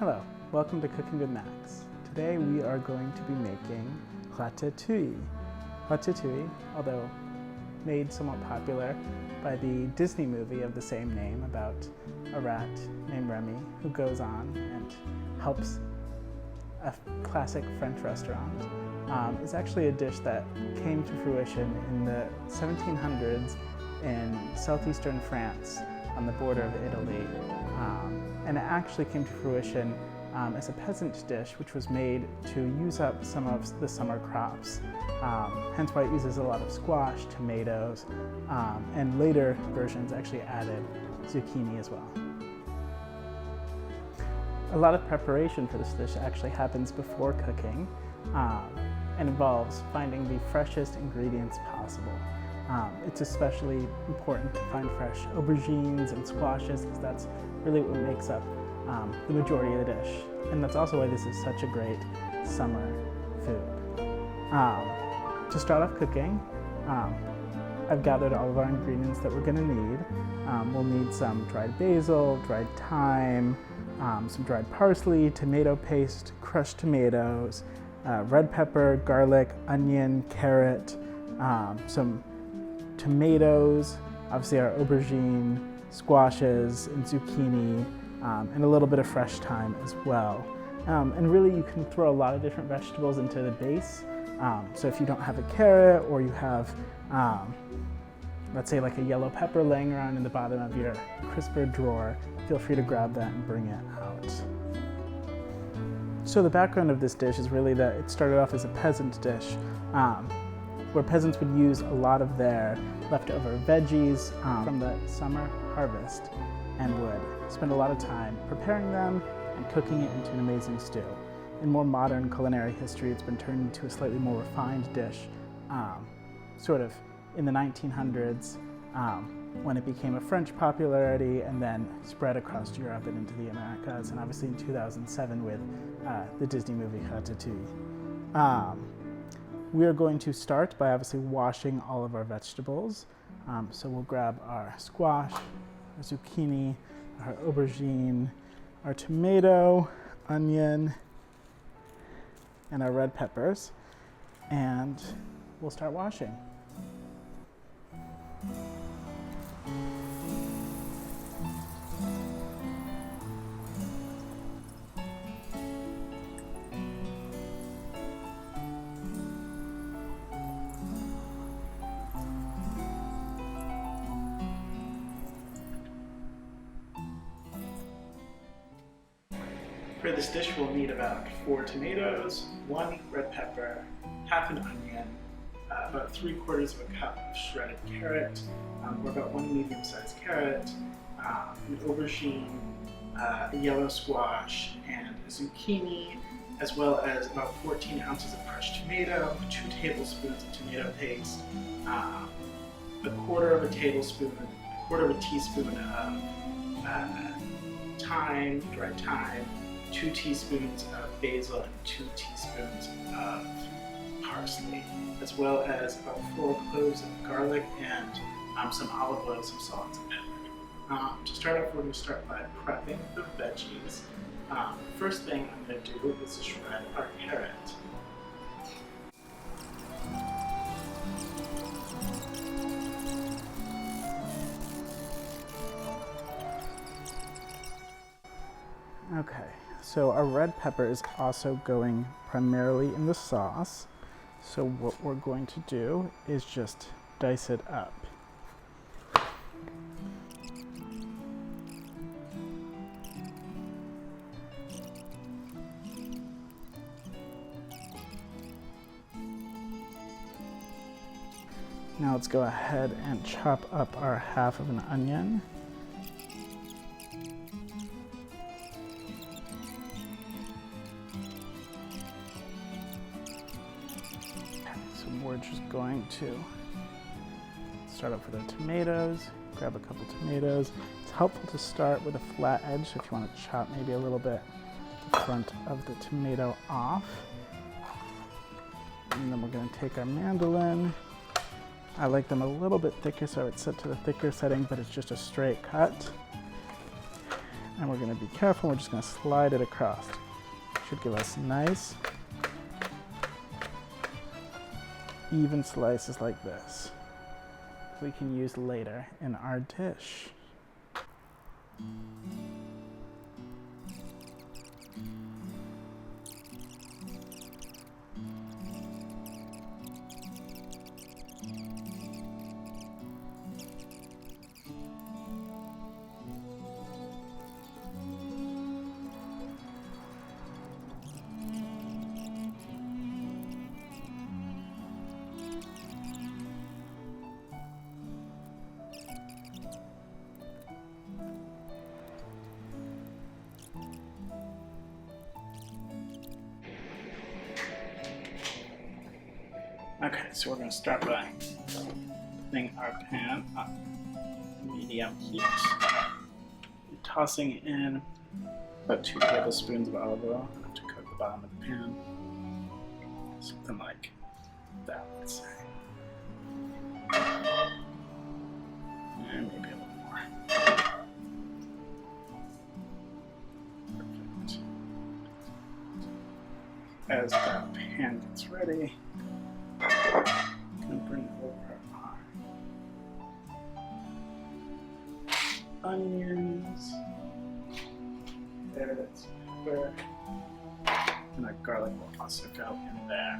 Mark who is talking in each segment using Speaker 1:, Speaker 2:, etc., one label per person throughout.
Speaker 1: Hello, welcome to Cooking with Max. Today we are going to be making ratatouille. Ratatouille, although made somewhat popular by the Disney movie of the same name about a rat named Remy who goes on and helps a classic French restaurant, is actually a dish that came to fruition in the 1700s in southeastern France on the border of Italy. And it actually came to fruition as a peasant dish which was made to use up some of the summer crops. Hence why it uses a lot of squash, tomatoes, and later versions actually added zucchini as well. A lot of preparation for this dish actually happens before cooking and involves finding the freshest ingredients possible. It's especially important to find fresh aubergines and squashes because that's really what makes up the majority of the dish. And that's also why this is such a great summer food. To start off cooking, I've gathered all of our ingredients that we're gonna need. We'll need some dried basil, dried thyme, some dried parsley, tomato paste, crushed tomatoes, red pepper, garlic, onion, carrot, some tomatoes, obviously our aubergine, squashes, and zucchini, and a little bit of fresh thyme as well. And really you can throw a lot of different vegetables into the base. So if you don't have a carrot or you have, let's say like a yellow pepper laying around in the bottom of your crisper drawer, feel free to grab that and bring it out. So the background of this dish is really that it started off as a peasant dish, where peasants would use a lot of their leftover veggies from the summer harvest and would spend a lot of time preparing them and cooking it into an amazing stew. In more modern culinary history, it's been turned into a slightly more refined dish, sort of in the 1900s, when it became a French popularity and then spread across Europe and into the Americas, and obviously in 2007 with the Disney movie Ratatouille. We are going to start by obviously washing all of our vegetables. So we'll grab our squash, our zucchini, our aubergine, our tomato, onion, and our red peppers, and we'll start washing. For this dish, we'll need about 4 tomatoes, 1 red pepper, half an onion, about 3/4 of a cup of shredded carrot, or about 1 medium-sized carrot, an aubergine, a yellow squash, and a zucchini, as well as about 14 ounces of crushed tomato, 2 tablespoons of tomato paste, a 1/4 tablespoon, a 1/4 teaspoon of thyme, dried thyme, 2 teaspoons of basil, and 2 teaspoons of parsley, as well as about 4 cloves of garlic and some olive oil, some salt, and some pepper. To start off, we're going to start by prepping the veggies. First thing I'm going to do is to shred our carrot. Okay. So our red pepper is also going primarily in the sauce. So what we're going to do is just dice it up. Now let's go ahead and chop up our half of an onion. We're just going to start off with our tomatoes, grab a couple tomatoes. It's helpful to start with a flat edge, so if you want to chop maybe a little bit the front of the tomato off. And then we're going to take our mandolin. I like them a little bit thicker, so it's set to the thicker setting, but it's just a straight cut. And we're gonna be careful, we're just gonna slide it across. Should give us nice, even slices like this. We can use later in our dish. Okay, so we're going to start by putting our pan on medium heat, tossing in about 2 tablespoons of olive oil to coat the bottom of the pan, something like that, let's say, and maybe a little more. Perfect. As that pan gets ready, I'm going to bring over our onions, carrots, pepper, and our garlic will also go in there.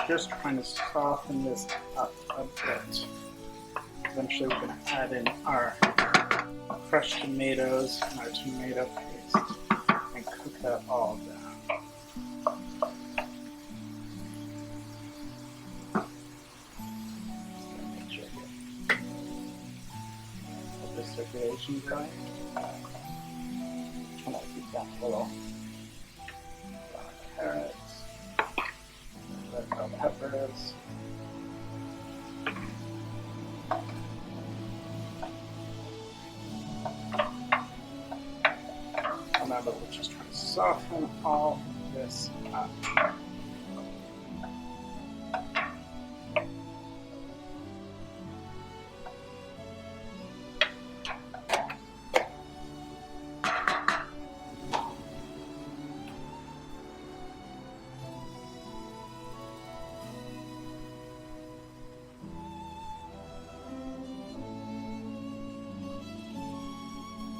Speaker 1: Just trying to soften this up a bit. Eventually we're going to add in our fresh tomatoes and our tomato paste and cook that all down. Just going to make sure you get the circulation going. I'm going to keep that little carrots. Red bell peppers. Remember, we're just trying to soften all this up.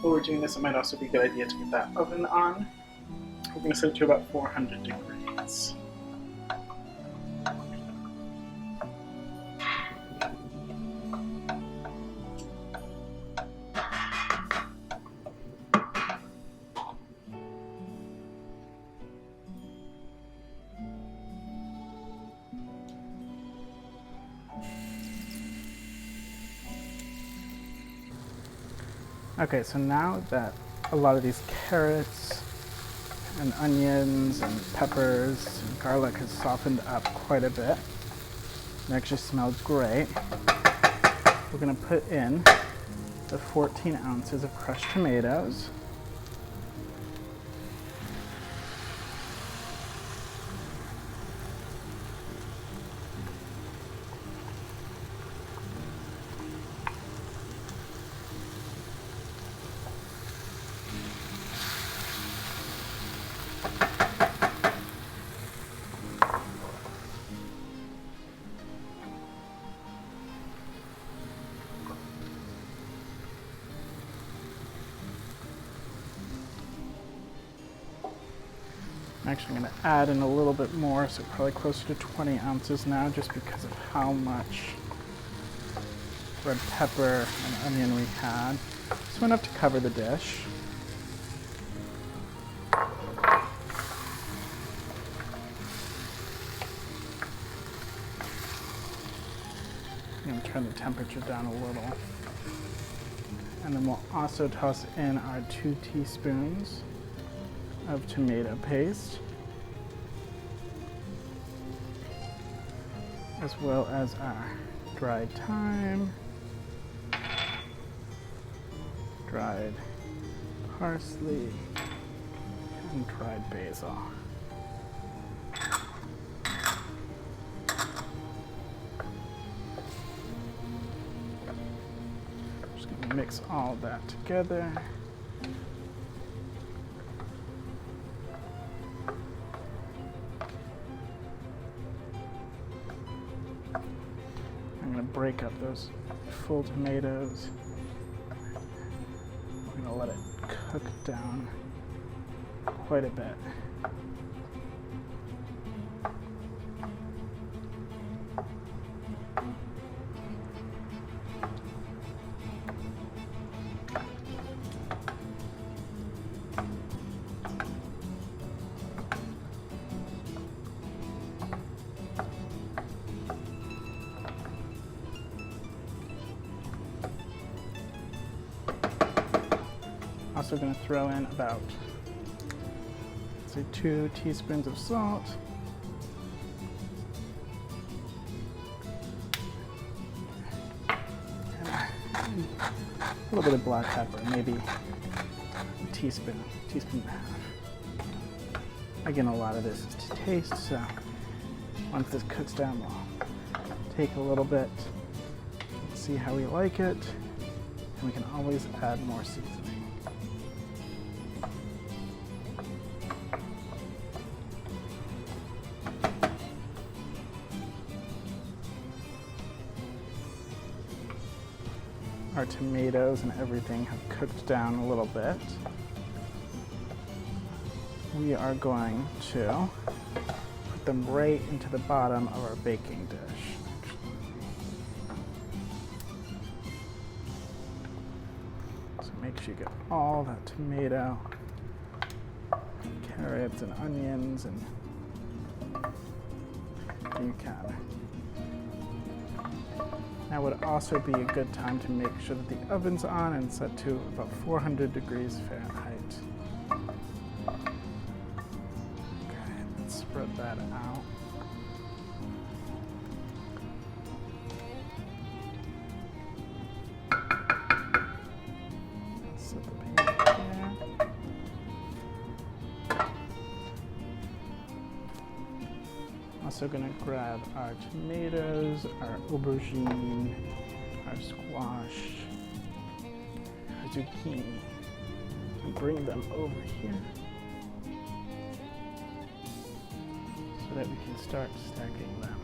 Speaker 1: While we're doing this, it might also be a good idea to get that oven on. We're going to set it to about 400 degrees. Okay, so now that a lot of these carrots and onions and peppers and garlic has softened up quite a bit, it actually smells great, we're going to put in the 14 ounces of crushed tomatoes. I'm actually going to add in a little bit more, so probably closer to 20 ounces now, just because of how much red pepper and onion we had. Just enough to cover the dish. I'm going to turn the temperature down a little. And then we'll also toss in our 2 teaspoons of tomato paste, as well as our dried thyme, dried parsley, and dried basil. Just going to mix all that together. I'm going to break up those full tomatoes. We're going to let it cook down quite a bit. Also going to throw in about, say, 2 teaspoons of salt. And a little bit of black pepper, maybe a teaspoon and a half. Again, a lot of this is to taste, so once this cooks down, we'll take a little bit, see how we like it, and we can always add more seasoning. Our tomatoes and everything have cooked down a little bit. We are going to put them right into the bottom of our baking dish. So make sure you get all that tomato, carrots and onions, and you can. Now would also be a good time to make sure that the oven's on and set to about 400 degrees Fahrenheit. Okay, let's spread that out. Let's set the pan there. Also going to grab our tomatoes, our aubergine, our squash, our zucchini, and bring them over here so that we can start stacking them.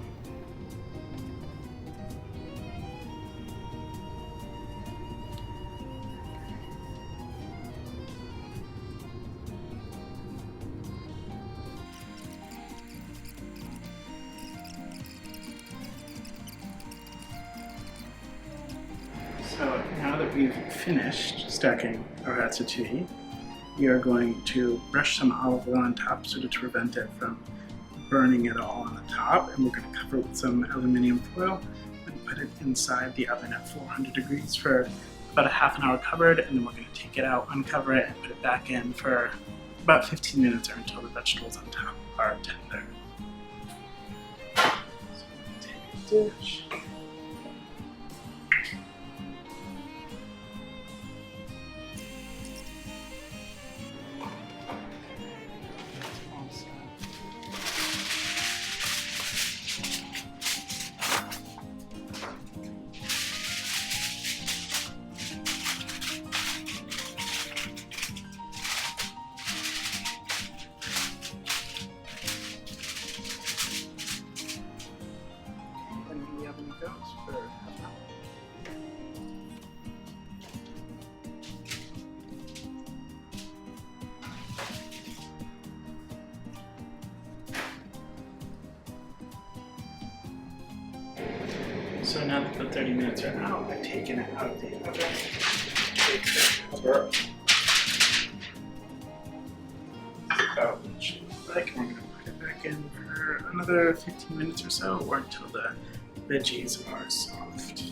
Speaker 1: So now that we've finished stacking our ratatouille, we are going to brush some olive oil on top so to prevent it from burning at all on the top, and we're going to cover it with some aluminum foil and put it inside the oven at 400 degrees for about a half an hour covered, and then we're going to take it out, uncover it, and put it back in for about 15 minutes or until the vegetables on top are tender. So I'm going to take a dish. For half an hour. So now that the 30 minutes are out, I've taken it out of the oven. cover up. About what you like. I'm going to put it back in for another 15 minutes or so, or until the veggies are soft.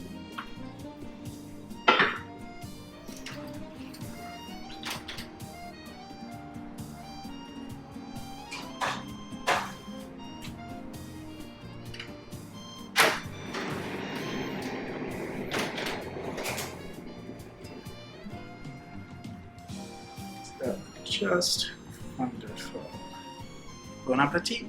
Speaker 1: Just wonderful. Bon appetit!